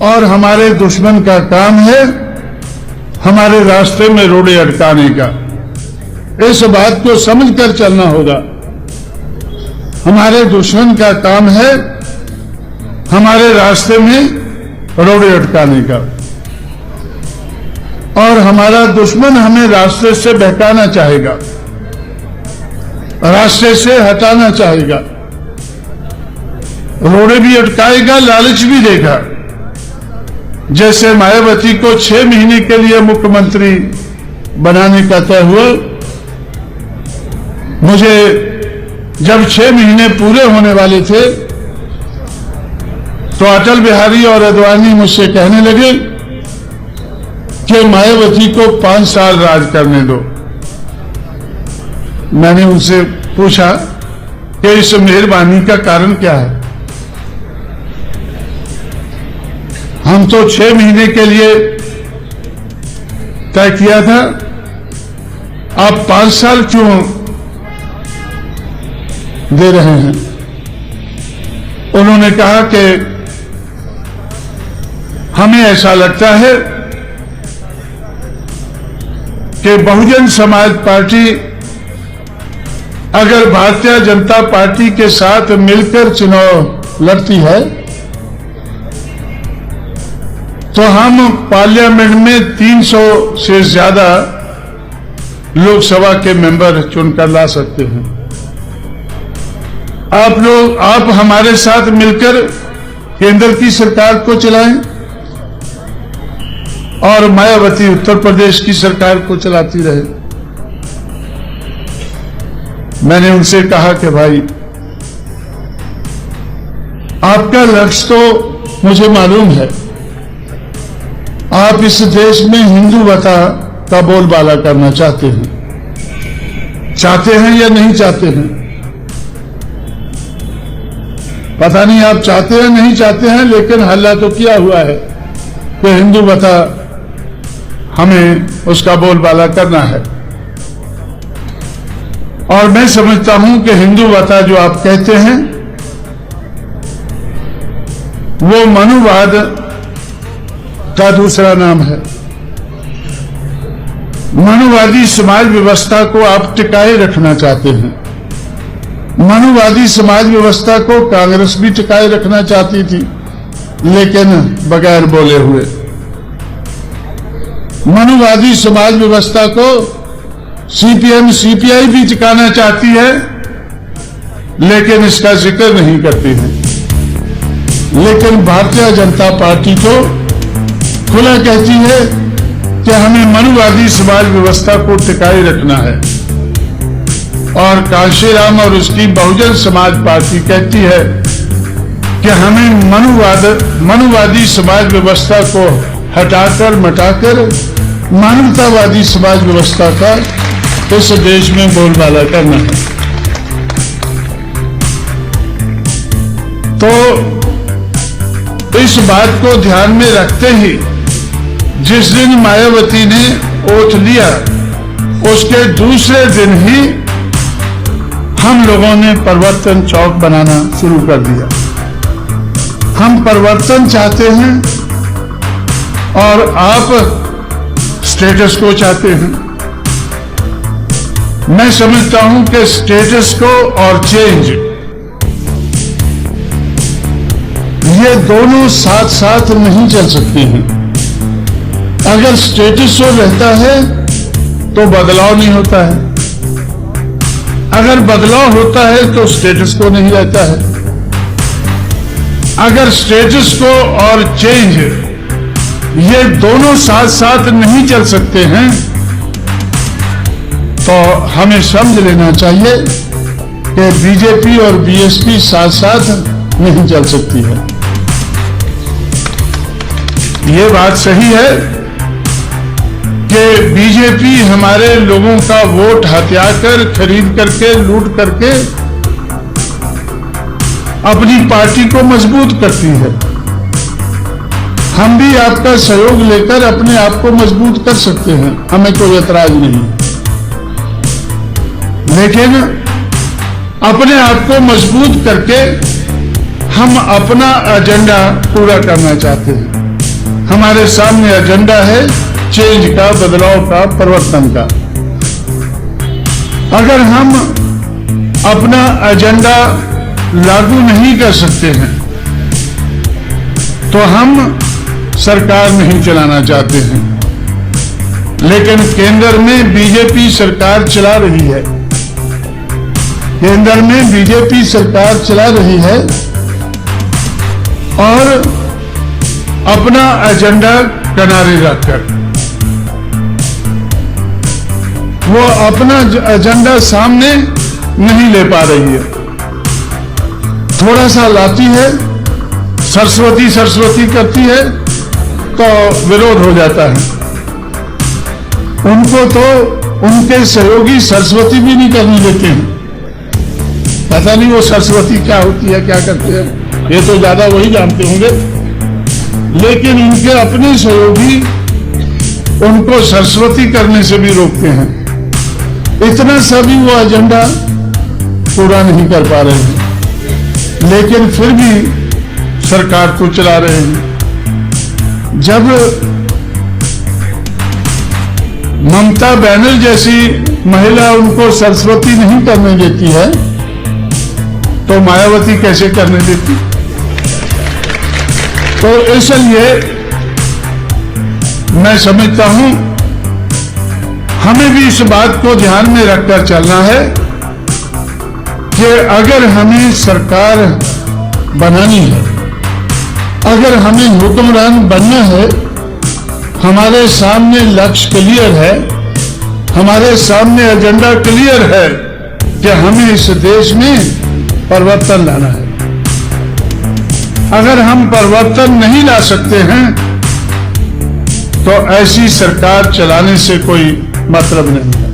और हमारे दुश्मन का काम है हमारे रास्ते में रोड़े अटकाने का। इस बात को समझकर चलना होगा। हमारे दुश्मन का काम है हमारे रास्ते में रोड़े अटकाने का, और हमारा दुश्मन हमें रास्ते से बहकाना चाहेगा, रास्ते से हटाना चाहेगा, रोड़े भी अटकाएगा, लालच भी देगा। जैसे मायावती को 6 महीने के लिए मुख्यमंत्री बनाने का तय हुआ, मुझे जब 6 महीने पूरे होने वाले थे तो अटल बिहारी और आडवाणी मुझसे कहने लगे कि मायावती को 5 साल राज करने दो। मैंने उनसे पूछा कि इस मेहरबानी का कारण क्या है? हम तो 6 महीने के लिए तय किया था, आप 5 साल क्यों दे रहे हैं? उन्होंने कहा कि हमें ऐसा लगता है कि बहुजन समाज पार्टी अगर भारतीय जनता पार्टी के साथ मिलकर चुनाव लड़ती है तो हम पार्लियामेंट में 300 से ज्यादा लोकसभा के मेंबर चुनकर ला सकते हैं। आप हमारे साथ मिलकर केंद्र की सरकार को चलाएं और मायावती उत्तर प्रदेश की सरकार को चलाती रहे। मैंने उनसे कहा कि भाई, आपका लक्ष्य तो मुझे मालूम है, आप इस देश में हिंदुवता का बोलबाला करना चाहते हैं या नहीं चाहते हैं? पता नहीं आप चाहते हैं नहीं चाहते हैं, लेकिन हल्ला तो किया हुआ है कि हिंदुवता हमें उसका बोलबाला करना है। और मैं समझता हूं कि हिंदुवता जो आप कहते हैं वो मनुवाद का दूसरा नाम है। मनुवादी समाज व्यवस्था को आप टिकाए रखना चाहते हैं। मनुवादी समाज व्यवस्था को कांग्रेस भी टिकाए रखना चाहती थी, लेकिन बगैर बोले हुए। मनुवादी समाज व्यवस्था को सीपीएम सीपीआई भी टिकाना चाहती है, लेकिन इसका जिक्र नहीं करती है। लेकिन भारतीय जनता पार्टी तो खुला कहती है कि हमें मनुवादी समाज व्यवस्था को टिकाए रखना है, और कांशीराम और उसकी बहुजन समाज पार्टी कहती है कि हमें मनुवादी समाज व्यवस्था को हटाकर मटाकर मानवतावादी समाज व्यवस्था का इस देश में बोलबाला करना है। तो इस बात को ध्यान में रखते ही जिस दिन मायावती ने ओथ लिया, उसके दूसरे दिन ही हम लोगों ने परिवर्तन चौक बनाना शुरू कर दिया। हम परिवर्तन चाहते हैं और आप स्टेटस को चाहते हैं। मैं समझता हूं कि स्टेटस को और चेंज, ये दोनों साथ साथ नहीं चल सकते हैं। अगर स्टेटस को रहता है तो बदलाव नहीं होता है, अगर बदलाव होता है तो स्टेटस को नहीं रहता है। अगर स्टेटस को और चेंज ये दोनों साथ साथ नहीं चल सकते हैं तो हमें समझ लेना चाहिए कि बीजेपी और बीएसपी साथ साथ नहीं चल सकती है। ये बात सही है कि बीजेपी हमारे लोगों का वोट हथियाकर, खरीद करके, लूट करके अपनी पार्टी को मजबूत करती है। हम भी आपका सहयोग लेकर अपने आप को मजबूत कर सकते हैं, हमें कोई ऐतराज नहीं। लेकिन अपने आप को मजबूत करके हम अपना एजेंडा पूरा करना चाहते हैं। हमारे सामने एजेंडा है चेंज का, बदलाव का, परिवर्तन का। अगर हम अपना एजेंडा लागू नहीं कर सकते हैं तो हम सरकार नहीं चलाना चाहते हैं। लेकिन केंद्र में बीजेपी सरकार चला रही है, केंद्र में बीजेपी सरकार चला रही है और अपना एजेंडा किनारे रखकर वो अपना एजेंडा सामने नहीं ले पा रही है। थोड़ा सा लाती है, सरस्वती सरस्वती करती है तो विरोध हो जाता है। उनको तो उनके सहयोगी सरस्वती भी नहीं करने देते हैं। पता नहीं वो सरस्वती क्या होती है, क्या करते हैं, ये तो ज्यादा वही जानते होंगे। लेकिन उनके अपने सहयोगी उनको सरस्वती करने से भी रोकते हैं। इतना सा भी वो एजेंडा पूरा नहीं कर पा रहे हैं, लेकिन फिर भी सरकार को चला रहे हैं। जब ममता बनर्जी जैसी महिला उनको सरस्वती नहीं करने देती है तो मायावती कैसे करने देती? तो इसलिए मैं समझता हूं हमें भी इस बात को ध्यान में रखकर चलना है कि अगर हमें सरकार बनानी है, अगर हमें हुक्मरान बनना है, हमारे सामने लक्ष्य क्लियर है, हमारे सामने एजेंडा क्लियर है कि हमें इस देश में परिवर्तन लाना है। अगर हम परिवर्तन नहीं ला सकते हैं तो ऐसी सरकार चलाने से कोई मतलब नहीं है।